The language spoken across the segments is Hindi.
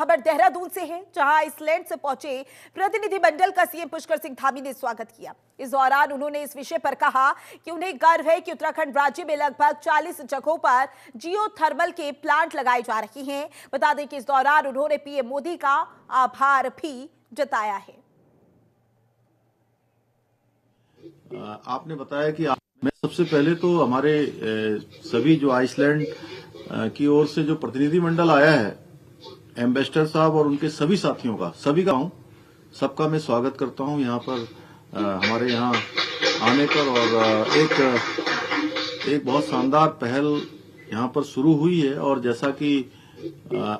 खबर देहरादून से है, जहां आइसलैंड से पहुंचे प्रतिनिधिमंडल का सीएम पुष्कर सिंह धामी ने स्वागत किया। इस दौरान उन्होंने इस विषय पर कहा कि उन्हें गर्व है कि उत्तराखंड राज्य में लगभग 40 जगहों पर जियो थर्मल के प्लांट लगाए जा रहे हैं। बता दें कि इस दौरान उन्होंने पीएम मोदी का आभार भी जताया है। आपने बताया कि मैं सबसे पहले तो हमारे सभी जो आइसलैंड की ओर से जो प्रतिनिधिमंडल आया है, एम्बेसडर साहब और उनके सभी साथियों का, सभी का सबका मैं स्वागत करता हूं यहाँ पर हमारे यहाँ आने पर। और एक बहुत शानदार पहल यहाँ पर शुरू हुई है। और जैसा कि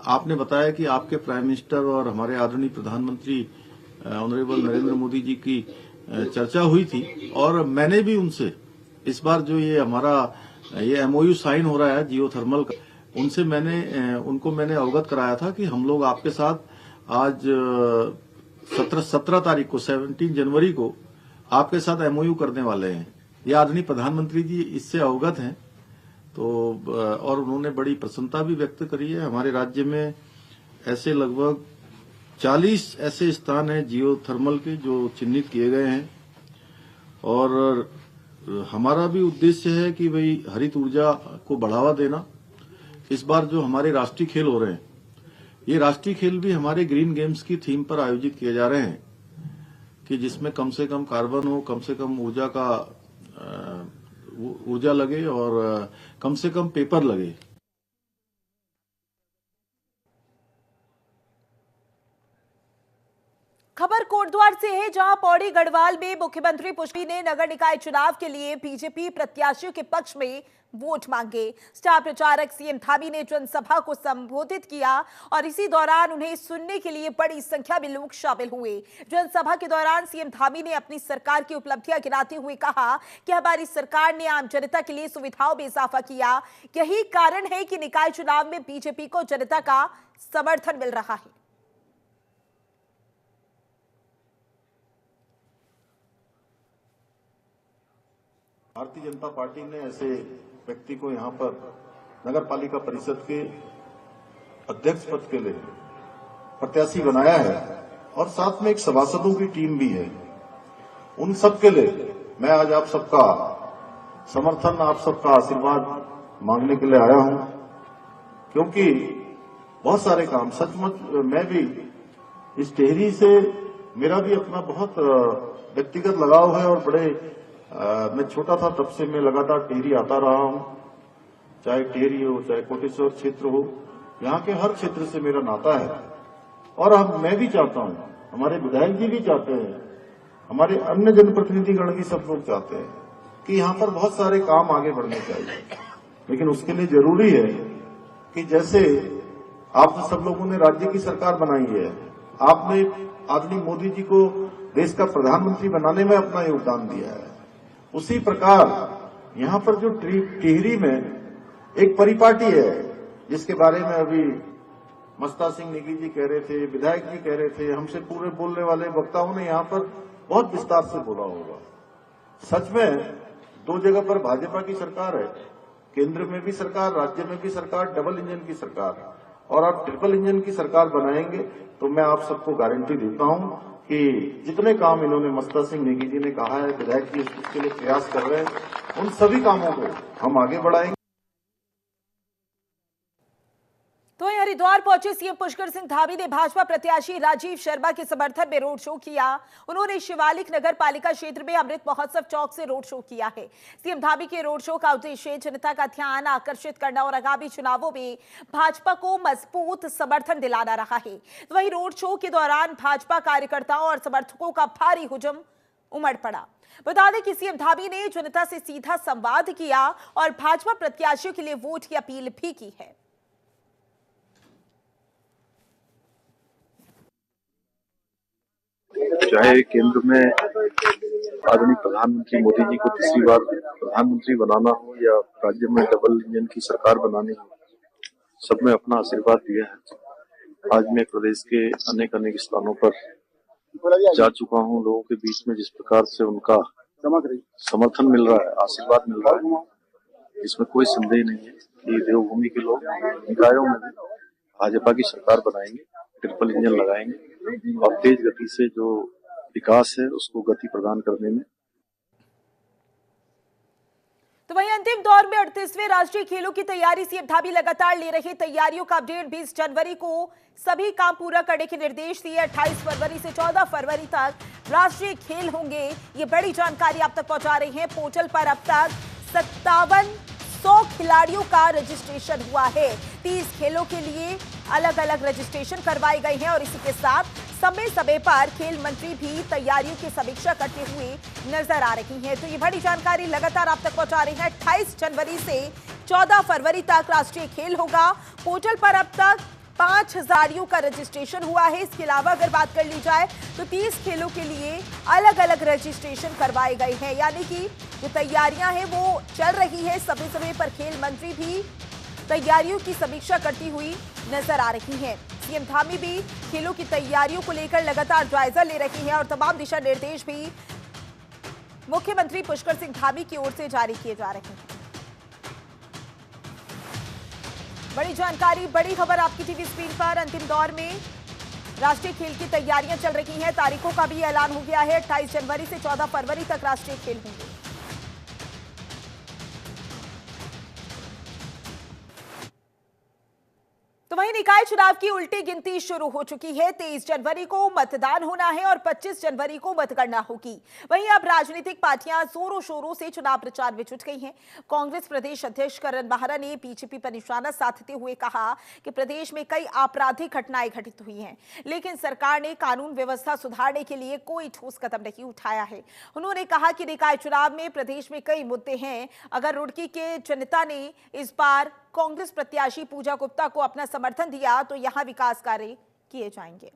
आपने बताया कि आपके प्राइम मिनिस्टर और हमारे आदरणीय प्रधानमंत्री ऑनरेबल नरेंद्र मोदी जी की चर्चा हुई थी, और मैंने भी उनसे इस बार जो ये हमारा एमओयू साइन हो रहा है जियो थर्मल का, उनसे उनको मैंने अवगत कराया था कि हम लोग आपके साथ आज 17 तारीख को 17 जनवरी को आपके साथ एमओयू करने वाले हैं। ये आदरणीय प्रधानमंत्री जी इससे अवगत हैं, तो और उन्होंने बड़ी प्रसन्नता भी व्यक्त करी है। हमारे राज्य में ऐसे लगभग 40 ऐसे स्थान हैं जियो थर्मल के जो चिन्हित किए गए हैं, और हमारा भी उद्देश्य है कि भाई हरित ऊर्जा को बढ़ावा देना। इस बार जो हमारे राष्ट्रीय खेल हो रहे हैं, ये राष्ट्रीय खेल भी हमारे ग्रीन गेम्स की थीम पर आयोजित किए जा रहे हैं कि जिसमें कम से कम कार्बन हो, कम से कम ऊर्जा लगे और कम से कम पेपर लगे। खबर कोटद्वार से है, जहां पौड़ी गढ़वाल में मुख्यमंत्री पुष्कर ने नगर निकाय चुनाव के लिए बीजेपी प्रत्याशियों के पक्ष में वोट मांगे। स्टार प्रचारक सीएम धामी ने जनसभा को संबोधित किया और इसी दौरान उन्हें सुनने के लिए बड़ी संख्या में लोग शामिल हुए। जनसभा के दौरान सीएम धामी ने अपनी सरकार की उपलब्धियां गिनाते हुए कहा कि हमारी सरकार ने आम जनता के लिए सुविधाओं में इजाफा किया। यही कारण है कि निकाय चुनाव में बीजेपी को जनता का समर्थन मिल रहा है। भारतीय जनता पार्टी ने ऐसे व्यक्ति को यहाँ पर नगर पालिका परिषद के अध्यक्ष पद के लिए प्रत्याशी बनाया है, और साथ में एक सभासदों की टीम भी है। उन सब के लिए मैं आज आप सबका समर्थन, आप सबका आशीर्वाद मांगने के लिए आया हूं, क्योंकि बहुत सारे काम सचमुच मैं भी इस टेहरी से मेरा भी अपना बहुत व्यक्तिगत लगाव है, और बड़े मैं छोटा था तब से मैं लगातार टेहरी आता रहा हूं, चाहे टेहरी हो, चाहे कोटेश्वर क्षेत्र हो, यहाँ के हर क्षेत्र से मेरा नाता है। और अब मैं भी चाहता हूं, हमारे विधायक जी भी चाहते हैं, हमारे अन्य जनप्रतिनिधिगण भी सब लोग चाहते हैं कि यहाँ पर बहुत सारे काम आगे बढ़ने चाहिए। लेकिन उसके लिए जरूरी है कि जैसे आप सब लोगों ने राज्य की सरकार बनाई है, आपने आदरणीय मोदी जी को देश का प्रधानमंत्री बनाने में अपना योगदान दिया है, उसी प्रकार यहाँ पर जो टिहरी में एक परिपाटी है, जिसके बारे में अभी मस्ता सिंह नेगी जी कह रहे थे, विधायक जी कह रहे थे, हमसे पूरे बोलने वाले वक्ताओं ने यहाँ पर बहुत विस्तार से बोला होगा। सच में दो जगह पर भाजपा की सरकार है, केंद्र में भी सरकार, राज्य में भी सरकार, डबल इंजन की सरकार, और आप ट्रिपल इंजन की सरकार बनाएंगे तो मैं आप सबको गारंटी देता हूं कि जितने काम इन्होंने मस्ता सिंह नेगी जी ने कहा है, विधायक जी उसके लिए प्रयास कर रहे हैं, उन सभी कामों को हम आगे बढ़ाएंगे। तो हरिद्वार पहुंचे सीएम पुष्कर सिंह धामी ने भाजपा प्रत्याशी राजीव शर्मा के समर्थन में रोड शो किया। उन्होंने शिवालिक नगर पालिका क्षेत्र में अमृत महोत्सव चौक से रोड शो किया है। सीएम धामी के रोड शो का उद्देश्य जनता का ध्यान आकर्षित करना और आगामी चुनावों में भाजपा को मजबूत समर्थन दिलाना रहा है। वहीं रोड शो के दौरान भाजपा कार्यकर्ताओं और समर्थकों का भारी हुजूम उमड़ पड़ा। बता दें कि सीएम धामी ने जनता से सीधा संवाद किया और भाजपा प्रत्याशियों के लिए वोट की अपील भी की है। चाहे केंद्र में आदरणीय प्रधानमंत्री मोदी जी को तीसरी बार प्रधानमंत्री बनाना हो या राज्य में डबल इंजन की सरकार बनानी हो, सब में अपना आशीर्वाद दिया है। आज मैं प्रदेश के अनेक स्थानों पर जा चुका हूं। लोगों के बीच में जिस प्रकार से उनका समर्थन मिल रहा है, आशीर्वाद मिल रहा है, इसमें कोई संदेह नहीं है कि देवभूमि के लोग निकायों में भी भाजपा की सरकार बनाएंगे। ट्रिपल इंजन लगाएंगे और तेज गति से जो विकास है उसको गति प्रदान करने में। तो वहीं अंतिम दौर में 38वें राष्ट्रीय खेलों की तैयारी सीएम धामी लगातार ले रही तैयारियों का अपडेट। 20 जनवरी को सभी काम पूरा करने के निर्देश दिए। 28 फरवरी से 14 फरवरी तक राष्ट्रीय खेल होंगे, ये बड़ी जानकारी आप तक पहुंचा रही है। पोर्टल पर अब तक 5700 खिलाड़ियों का रजिस्ट्रेशन हुआ है। 30 खेलों के लिए अलग अलग रजिस्ट्रेशन करवाए गए हैं और इसी के साथ समय समय पर खेल मंत्री भी तैयारियों की समीक्षा करते हुए नजर आ रही हैं। तो ये बड़ी जानकारी लगातार आप तक पहुंचा रही है। 28 जनवरी से 14 फरवरी तक राष्ट्रीय खेल होगा। पोर्टल पर अब तक 5000 का रजिस्ट्रेशन हुआ है। इसके अलावा अगर बात कर ली जाए तो 30 खेलों के लिए अलग अलग रजिस्ट्रेशन करवाए गए हैं, यानी कि जो तैयारियां हैं वो चल रही है। समय समय पर खेल मंत्री भी तैयारियों की समीक्षा करती हुई नजर आ रही हैं। सीएम धामी भी खेलों की तैयारियों को लेकर लगातार जायजा ले रही हैं और तमाम दिशा निर्देश भी मुख्यमंत्री पुष्कर सिंह धामी की ओर से जारी किए जा रहे हैं। बड़ी जानकारी, बड़ी खबर आपकी टीवी स्क्रीन पर। अंतिम दौर में राष्ट्रीय खेल की तैयारियां चल रही हैं। तारीखों का भी ऐलान हो गया है। 28 जनवरी से 14 फरवरी तक राष्ट्रीय खेल होंगे। तो वहीं निकाय चुनाव की उल्टी गिनती शुरू हो चुकी है। 23 जनवरी को मतदान होना है और 25 जनवरी को मतगणना होगी। वहीं अब राजनीतिक पार्टियां जोरों शोरों से चुनाव प्रचार में जुट गई हैं। कांग्रेस प्रदेश अध्यक्ष करण बाहरा ने बीजेपी पर निशाना साधते हुए कहा कि प्रदेश में कई आपराधिक घटनाएं घटित हुई हैं, लेकिन सरकार ने कानून व्यवस्था सुधारने के लिए कोई ठोस कदम नहीं उठाया है। उन्होंने कहा कि निकाय चुनाव में प्रदेश में कई मुद्दे हैं। अगर रुड़की के जनता ने इस बार कांग्रेस प्रत्याशी पूजा गुप्ता को अपना समर्थन दिया तो यहां विकास कार्य किए जाएंगे।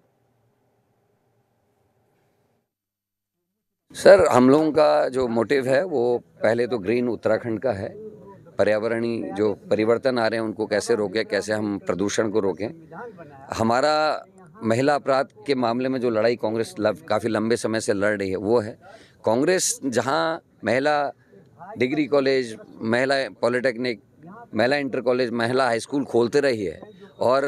सर, हम लोगों का जो मोटिव है वो पहले तो ग्रीन उत्तराखंड का है। पर्यावरणीय जो परिवर्तन आ रहे हैं उनको कैसे रोकें, कैसे हम प्रदूषण को रोकें। हमारा महिला अपराध के मामले में जो लड़ाई कांग्रेस काफ़ी लंबे समय से लड़ रही है वो है। कांग्रेस जहां महिला डिग्री कॉलेज, महिला पॉलिटेक्निक, महिला इंटर कॉलेज, महिला हाई स्कूल खोलते रही है और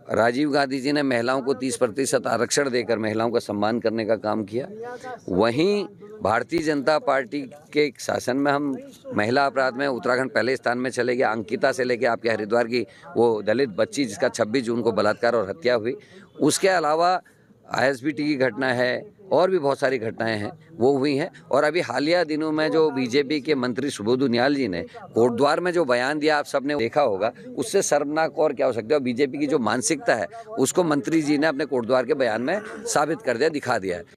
राजीव गांधी जी ने महिलाओं को 30% आरक्षण देकर महिलाओं का सम्मान करने का काम किया, वहीं भारतीय जनता पार्टी के शासन में हम महिला अपराध में उत्तराखंड पहले स्थान में चले गए। अंकिता से लेके आपके हरिद्वार की वो दलित बच्ची जिसका 26 जून को बलात्कार और हत्या हुई, उसके अलावा ISBT की घटना है और भी बहुत सारी घटनाएं हैं वो हुई हैं। और अभी हालिया दिनों में जो बीजेपी के मंत्री सुबोध उनियाल जी ने कोटद्वार में जो बयान दिया, आप सबने देखा होगा, उससे शर्मनाक और क्या हो सकता है। बीजेपी की जो मानसिकता है उसको मंत्री जी ने अपने कोटद्वार के बयान में साबित कर दिया, दिखा दिया है।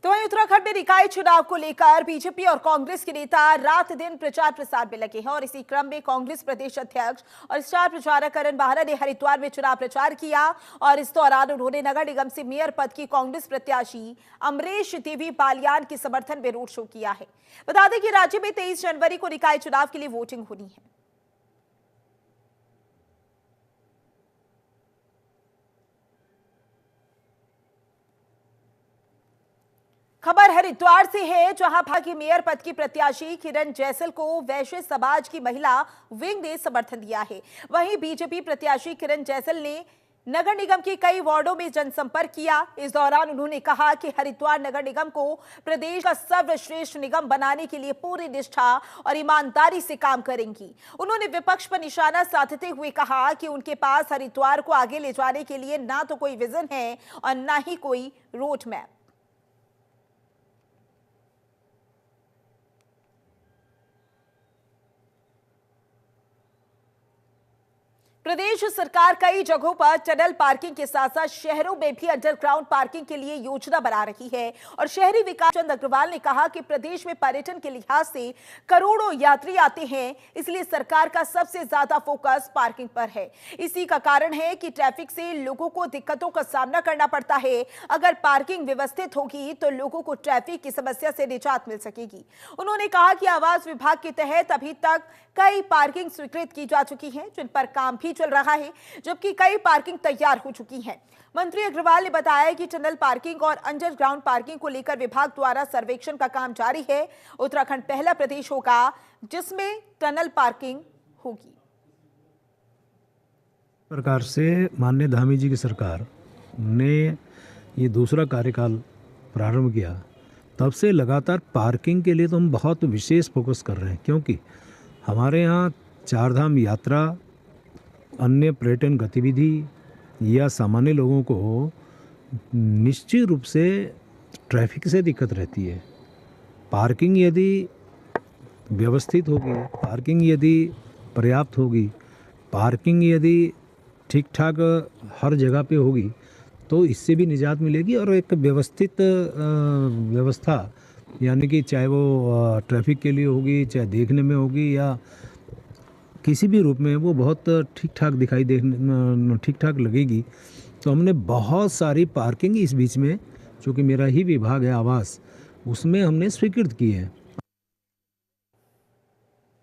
तो वहीं उत्तराखंड में निकाय चुनाव को लेकर बीजेपी और कांग्रेस के नेता रात दिन प्रचार प्रसार में लगे हैं और इसी क्रम में कांग्रेस प्रदेश अध्यक्ष और स्टार प्रचारक करण बाहरा ने हरिद्वार में चुनाव प्रचार किया और इस दौरान उन्होंने नगर निगम से मेयर पद की कांग्रेस प्रत्याशी अमरीश देवी बालियान के समर्थन में रोड शो किया है। बता दें कि राज्य में 23 जनवरी को निकाय चुनाव के लिए वोटिंग होनी है। खबर हरिद्वार से है, जहां भाजपा मेयर पद की प्रत्याशी किरण जैसल को वैश्य समाज की महिला विंग ने समर्थन दिया है। वहीं बीजेपी प्रत्याशी किरण जैसल ने नगर निगम के कई वार्डों में जनसंपर्क किया। इस दौरान उन्होंने कहा कि हरिद्वार नगर निगम को प्रदेश का सर्वश्रेष्ठ निगम बनाने के लिए पूरी निष्ठा और ईमानदारी से काम करेंगी। उन्होंने विपक्ष पर निशाना साधते हुए कहा कि उनके पास हरिद्वार को आगे ले जाने के लिए ना तो कोई विजन है और ना ही कोई रोड मैप। प्रदेश सरकार कई जगहों पर टनल पार्किंग के साथ साथ शहरों में भी अंडरग्राउंड पार्किंग के लिए योजना बना रही है और शहरी विकास चंद अग्रवाल ने कहा कि प्रदेश में पर्यटन के लिहाज से करोड़ों यात्री आते हैं, इसलिए सरकार का सबसे ज्यादा फोकस पार्किंग पर है। इसी का कारण है कि ट्रैफिक से लोगों को दिक्कतों का सामना करना पड़ता है। अगर पार्किंग व्यवस्थित होगी तो लोगों को ट्रैफिक की समस्या से निजात मिल सकेगी। उन्होंने कहा कि आवास विभाग के तहत अभी तक कई पार्किंग स्वीकृत की जा चुकी हैं, जिन पर काम भी चल रहा है, जबकि कई पार्किंग तैयार हो चुकी हैं। मंत्री अग्रवाल ने बताया कि टनल पार्किंग और अंडरग्राउंड पार्किंग को लेकर विभाग द्वारा सर्वेक्षण का काम जारी है। उत्तराखंड पहला प्रदेश होगा जिसमें टनल पार्किंग होगी। प्रकार से माननीय धामी जी की सरकार ने ये दूसरा कार्यकाल प्रारंभ किया, तब से लगातार पार्किंग के लिए तो हम बहुत विशेष फोकस कर रहे हैं, क्योंकि हमारे यहाँ चारधाम यात्रा, अन्य पर्यटन गतिविधि या सामान्य लोगों को निश्चित रूप से ट्रैफिक से दिक्कत रहती है। पार्किंग यदि व्यवस्थित होगी, पार्किंग यदि पर्याप्त होगी, पार्किंग यदि ठीक ठाक हर जगह पे होगी, तो इससे भी निजात मिलेगी और एक व्यवस्थित व्यवस्था, यानी कि चाहे वो ट्रैफिक के लिए होगी, चाहे देखने में होगी या किसी भी रूप में, वो बहुत ठीक ठाक लगेगी। तो हमने बहुत सारी पार्किंग इस बीच में, चूँकि मेरा ही विभाग है आवास, उसमें हमने स्वीकृत की है।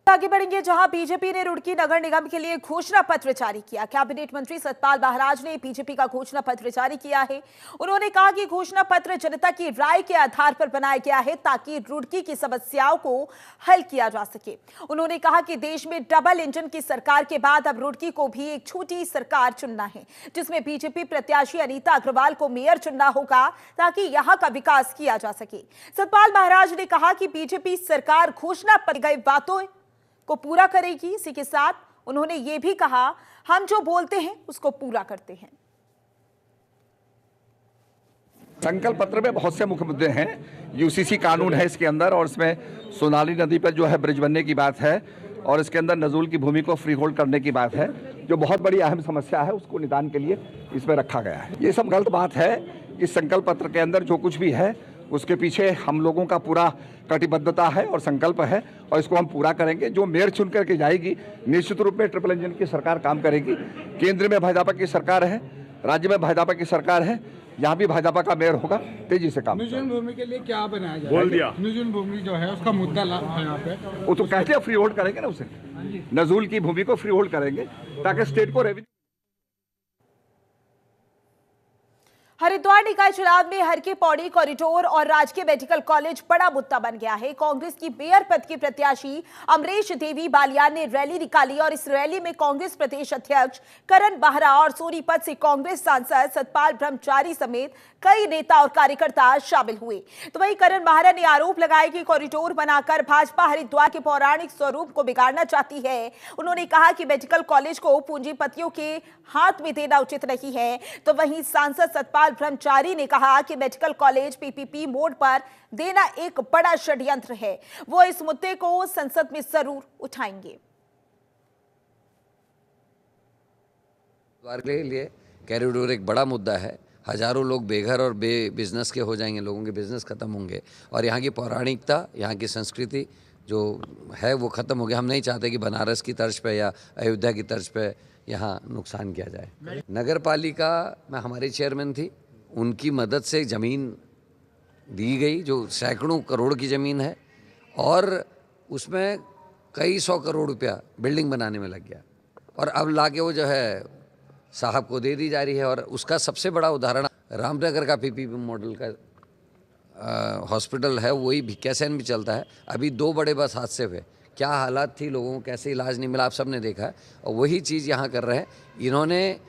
आगे बढ़ेंगे, जहां बीजेपी ने रुड़की नगर निगम के लिए घोषणा पत्र जारी किया। कैबिनेट मंत्री सतपाल महाराज ने बीजेपी का घोषणा पत्र जारी किया है। उन्होंने कहा कि घोषणा पत्र जनता की राय के आधार पर बनाया गया है ताकि रुड़की की समस्याओं को हल किया जा सके। उन्होंने कहा कि देश में डबल इंजन की सरकार के बाद अब रुड़की को भी एक छोटी सरकार चुनना है, जिसमें बीजेपी प्रत्याशी अनीता अग्रवाल को मेयर चुनना होगा ताकि यहां का विकास किया जा सके। सतपाल महाराज ने कहा कि बीजेपी सरकार घोषणा पत्र गई बातों को पूरा करेगी। इसी के साथ उन्होंने ये भी कहा, हम जो बोलते हैं उसको पूरा करते हैं। संकल्प पत्र में बहुत से मुख्य मुद्दे हैं। यूसीसी कानून है इसके अंदर, और इसमें सोनाली नदी पर जो है ब्रिज बनने की बात है, और इसके अंदर नजूल की भूमि को फ्री होल्ड करने की बात है, जो बहुत बड़ी अहम समस्या है, उसको निदान के लिए इसमें रखा गया है। ये सब गलत बात है। इस संकल्प पत्र के अंदर जो कुछ भी है उसके पीछे हम लोगों का पूरा कटिबद्धता है और संकल्प है, और इसको हम पूरा करेंगे। जो मेयर चुन करके जाएगी, निश्चित रूप में ट्रिपल इंजन की सरकार काम करेगी। केंद्र में भाजपा की सरकार है, राज्य में भाजपा की सरकार है, यहाँ भी भाजपा का मेयर होगा, तेजी से काम। निजुन भूमि के लिए क्या बनाया जाए? बोल दिया। निजुन भूमि जो है उसका मुद्दा यहाँ पे, वो तो कहते हैं फ्री होल्ड करेंगे ना, उसे नजूल की भूमि को फ्री होल्ड करेंगे ताकि स्टेट को रेवेन्यू। हरिद्वार निकाय चुनाव में हर के पौड़ी कॉरिडोर और राजकीय मेडिकल कॉलेज बड़ा मुद्दा बन गया है। कांग्रेस की मेयर पद की प्रत्याशी अमरीश देवी बालियान ने रैली निकाली और इस रैली में कांग्रेस प्रदेश अध्यक्ष करण बाहरा और सोनीपत से कांग्रेस सांसद सतपाल ब्रह्मचारी समेत कई नेता और कार्यकर्ता शामिल हुए। तो वहीं करण बाहरा ने आरोप लगाया कि कॉरिडोर बनाकर भाजपा हरिद्वार के पौराणिक स्वरूप को बिगाड़ना चाहती है। उन्होंने कहा कि मेडिकल कॉलेज को पूंजीपतियों के हाथ में देना उचित नहीं है। तो वहीं सांसद सतपाल ब्रह्मचारी ने कहा कि मेडिकल कॉलेज पीपीपी मोड पर देना एक बड़ा षड्यंत्र है। वो इस मुद्दे को संसद में जरूर उठाएंगे। के लिए कॉरिडोर एक बड़ा मुद्दा है। हजारों लोग बेघर और बिजनेस के हो जाएंगे, लोगों के बिजनेस खत्म होंगे, और यहाँ की पौराणिकता, यहाँ की संस्कृति जो है वो खत्म हो गया। हम नहीं चाहते कि बनारस की तर्ज पे या अयोध्या की तर्ज पे यहाँ नुकसान किया जाए। नगर पालिका में हमारी चेयरमैन थी, उनकी मदद से ज़मीन दी गई जो सैकड़ों करोड़ की ज़मीन है, और उसमें कई 100 करोड़ रुपया बिल्डिंग बनाने में लग गया, और अब लाके वो जो है साहब को दे दी जा रही है। और उसका सबसे बड़ा उदाहरण रामनगर का पीपीपी मॉडल का हॉस्पिटल है, वही भिक्यासैन भी चलता है। अभी 2 बड़े बस हादसे हुए, क्या हालात थी, लोगों को कैसे इलाज नहीं मिला, आप सब ने देखा है। और वही चीज़ यहाँ कर रहे हैं। इन्होंने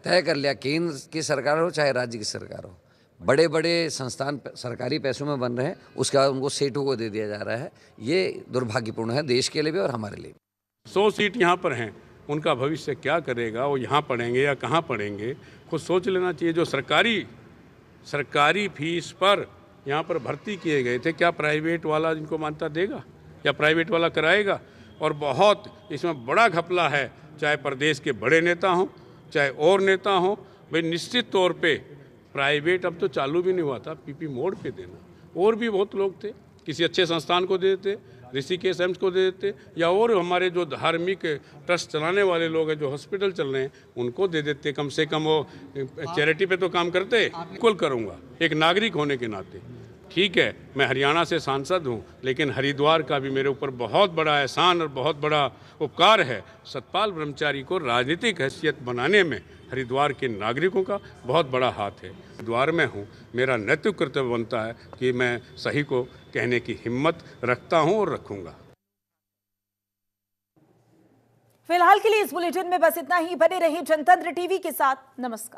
तय कर लिया, केंद्र की सरकार हो चाहे राज्य की सरकार हो, बड़े बड़े संस्थान सरकारी पैसों में बन रहे हैं, उसके बाद उनको सेठों को दे दिया जा रहा है। ये दुर्भाग्यपूर्ण है देश के लिए भी और हमारे लिए। 100 सीट यहाँ पर हैं, उनका भविष्य क्या करेगा, वो यहाँ पढ़ेंगे या कहाँ पढ़ेंगे, खुद सोच लेना चाहिए। जो सरकारी फीस पर यहाँ पर भर्ती किए गए थे, क्या प्राइवेट वाला इनको मान्यता देगा या प्राइवेट वाला कराएगा? और बहुत इसमें बड़ा घपला है, चाहे प्रदेश के बड़े नेता हों चाहे और नेता हों। भाई निश्चित तौर पे प्राइवेट अब तो चालू भी नहीं हुआ था, पीपी मोड पे देना। और भी बहुत लोग थे, किसी अच्छे संस्थान को दे देते, ऋषिकेश एम्स को दे देते, या और हमारे जो धार्मिक ट्रस्ट चलाने वाले लोग हैं, जो हॉस्पिटल चल रहे हैं, उनको दे देते। कम से कम वो चैरिटी पे तो काम करते। बिल्कुल करूँगा, एक नागरिक होने के नाते। ठीक है, मैं हरियाणा से सांसद हूँ, लेकिन हरिद्वार का भी मेरे ऊपर बहुत बड़ा एहसान और बहुत बड़ा उपकार है। सतपाल ब्रह्मचारी को राजनीतिक हैसियत बनाने में हरिद्वार के नागरिकों का बहुत बड़ा हाथ है। हरिद्वार में हूँ, मेरा नैतिक कर्तव्य बनता है कि मैं सही को कहने की हिम्मत रखता हूँ और रखूँगा। फिलहाल के लिए इस बुलेटिन में बस इतना ही। बने रहिए जनतंत्र टीवी के साथ। नमस्कार।